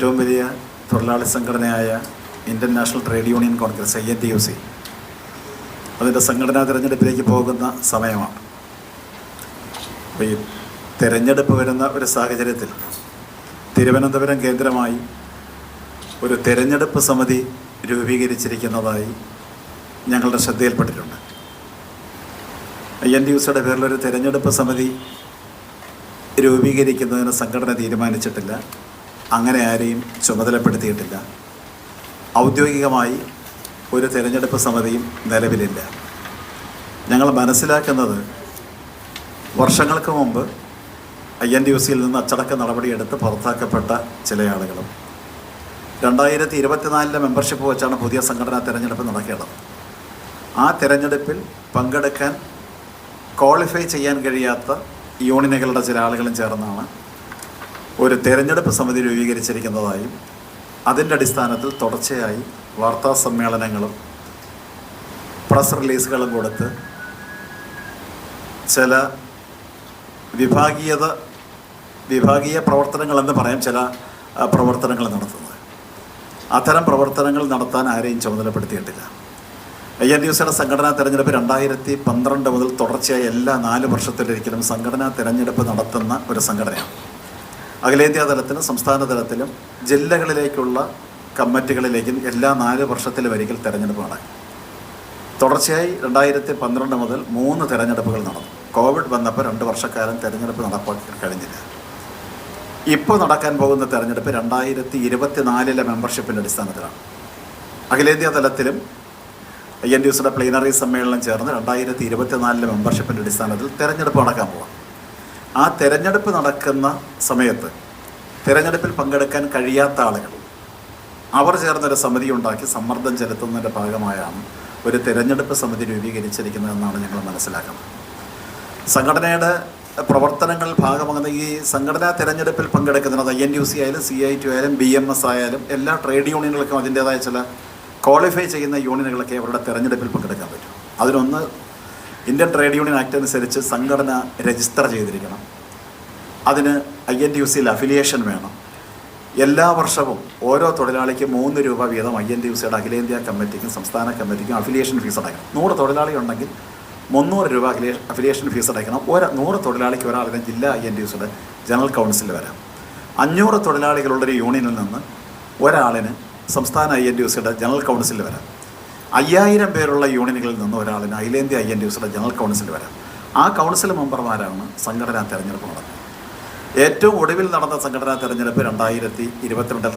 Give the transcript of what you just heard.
ഏറ്റവും വലിയ തൊഴിലാളി സംഘടനയായ Indian national trade union Congress INTUC അതിൻ്റെ സംഘടനാ തിരഞ്ഞെടുപ്പിലേക്ക് പോകുന്ന സമയമാണ്. അപ്പോൾ ഈ തിരഞ്ഞെടുപ്പ് വരുന്ന ഒരു സാഹചര്യത്തിൽ തിരുവനന്തപുരം കേന്ദ്രമായി ഒരു തിരഞ്ഞെടുപ്പ് സമിതി രൂപീകരിച്ചിരിക്കുന്നതായി ഞങ്ങളുടെ ശ്രദ്ധയിൽപ്പെട്ടിട്ടുണ്ട്. INTUCയുടെ പേരിലൊരു തിരഞ്ഞെടുപ്പ് സമിതി രൂപീകരിക്കുന്നതിന് സംഘടന തീരുമാനിച്ചിട്ടില്ല, അങ്ങനെ ആരെയും ചുമതലപ്പെടുത്തിയിട്ടില്ല. ഔദ്യോഗികമായി ഒരു തിരഞ്ഞെടുപ്പ് സമിതിയും നിലവിലില്ല. ഞങ്ങൾ മനസ്സിലാക്കുന്നത് വർഷങ്ങൾക്ക് മുമ്പ് INTUCയിൽ നിന്ന് അച്ചടക്ക നടപടിയെടുത്ത് പുറത്താക്കപ്പെട്ട ചില ആളുകളും 2024 മെമ്പർഷിപ്പ് വെച്ചാണ് പുതിയ സംഘടനാ തിരഞ്ഞെടുപ്പ് നടക്കേണ്ടത്. ആ തിരഞ്ഞെടുപ്പിൽ പങ്കെടുക്കാൻ ക്വാളിഫൈ ചെയ്യാൻ കഴിയാത്ത യൂണിയനുകളുടെ ചില ആളുകളും ചേർന്നാണ് ഒരു തിരഞ്ഞെടുപ്പ് സമിതി രൂപീകരിച്ചിരിക്കുന്നതായും അതിൻ്റെ അടിസ്ഥാനത്തിൽ തുടർച്ചയായി വാർത്താ സമ്മേളനങ്ങളും പ്രസ് റിലീസുകളും കൊടുത്ത് ചില വിഭാഗീയ പ്രവർത്തനങ്ങളെന്ന് പറയാം, ചില പ്രവർത്തനങ്ങൾ നടത്തുന്നത്. അത്തരം പ്രവർത്തനങ്ങൾ നടത്താൻ ആരെയും ചുമതലപ്പെടുത്തിയിട്ടില്ല. INTUCയുടെ സംഘടനാ തിരഞ്ഞെടുപ്പ് 2012 മുതൽ തുടർച്ചയായി എല്ലാ 4 വർഷത്തിലൊരിക്കലും സംഘടനാ തിരഞ്ഞെടുപ്പ് നടത്തുന്ന ഒരു സംഘടനയാണ്. അഖിലേന്ത്യാ തലത്തിലും സംസ്ഥാന തലത്തിലും ജില്ലകളിലേക്കുള്ള കമ്മിറ്റികളിലേക്കും എല്ലാ 4 വർഷത്തിലും ഒരിക്കൽ തിരഞ്ഞെടുപ്പ് നടക്കും. തുടർച്ചയായി 2012 മുതൽ 3 തിരഞ്ഞെടുപ്പുകൾ നടന്നു. കോവിഡ് വന്നപ്പോൾ 2 വർഷക്കാലം തിരഞ്ഞെടുപ്പ് നടപ്പാക്കാൻ കഴിഞ്ഞില്ല. ഇപ്പോൾ നടക്കാൻ പോകുന്ന തിരഞ്ഞെടുപ്പ് 2024 മെമ്പർഷിപ്പിൻ്റെ അടിസ്ഥാനത്തിലാണ്. അഖിലേന്ത്യാ തലത്തിലും INTUCയുടെ പ്ലീനറി സമ്മേളനം ചേർന്ന് 2024 മെമ്പർഷിപ്പിൻ്റെ അടിസ്ഥാനത്തിൽ തിരഞ്ഞെടുപ്പ് നടക്കാൻ പോകാം. ആ തിരഞ്ഞെടുപ്പ് നടക്കുന്ന സമയത്ത് തിരഞ്ഞെടുപ്പിൽ പങ്കെടുക്കാൻ കഴിയാത്ത ആളുകൾ അവർ ചേർന്നൊരു സമിതി ഉണ്ടാക്കി സമ്മർദ്ദം ചെലുത്തുന്നതിൻ്റെ ഭാഗമായാണ് ഒരു തിരഞ്ഞെടുപ്പ് സമിതി രൂപീകരിച്ചിരിക്കുന്നതെന്നാണ് ഞങ്ങൾ മനസ്സിലാക്കുന്നത്. സംഘടനയുടെ പ്രവർത്തനങ്ങൾ ഭാഗമാകുന്ന ഈ സംഘടനാ തിരഞ്ഞെടുപ്പിൽ പങ്കെടുക്കുന്നത് INTUC ആയാലും CIT ആയാലും BMS ആയാലും എല്ലാ ട്രേഡ് യൂണിയനുകൾക്കും അതിൻ്റേതായ ചില ക്വാളിഫൈ ചെയ്യുന്ന യൂണിയനുകളൊക്കെ അവരുടെ തിരഞ്ഞെടുപ്പിൽ പങ്കെടുക്കാൻ പറ്റും. അതിനൊന്ന് ഇന്ത്യൻ ട്രേഡ് യൂണിയൻ ആക്ട് അനുസരിച്ച് സംഘടന രജിസ്റ്റർ ചെയ്തിരിക്കണം. അതിന് INTUCയിൽ അഫിലിയേഷൻ വേണം. എല്ലാ വർഷവും ഓരോ തൊഴിലാളിക്കും 3 രൂപ വീതം INTUCയുടെ അഖിലേന്ത്യാ കമ്മിറ്റിക്കും സംസ്ഥാന കമ്മിറ്റിക്കും അഫിലിയേഷൻ ഫീസ് അടയ്ക്കണം. 100 തൊഴിലാളി ഉണ്ടെങ്കിൽ 300 രൂപ അഫിലിയേഷൻ ഫീസ് അടയ്ക്കണം. 100 തൊഴിലാളിക്ക് ഒരാളിന് ജില്ലാ INTUCയുടെ ജനറൽ കൗൺസിലിൽ വരാം. 500 തൊഴിലാളികളുള്ളൊരു യൂണിയനിൽ നിന്ന് ഒരാളിന് സംസ്ഥാന INTUCയുടെ ജനറൽ കൗൺസിലിൽ വരാം. 5000 പേരുള്ള യൂണിയനുകളിൽ നിന്ന് ഒരാളിന് അഖിലേന്ത്യാ INTUCയുടെ ജനറൽ കൗൺസിൽ വരാം. ആ കൗൺസിൽ മെമ്പർമാരാണ് സംഘടനാ തെരഞ്ഞെടുപ്പ് നടന്നത്. ഏറ്റവും ഒടുവിൽ നടന്ന സംഘടനാ തെരഞ്ഞെടുപ്പ് 2022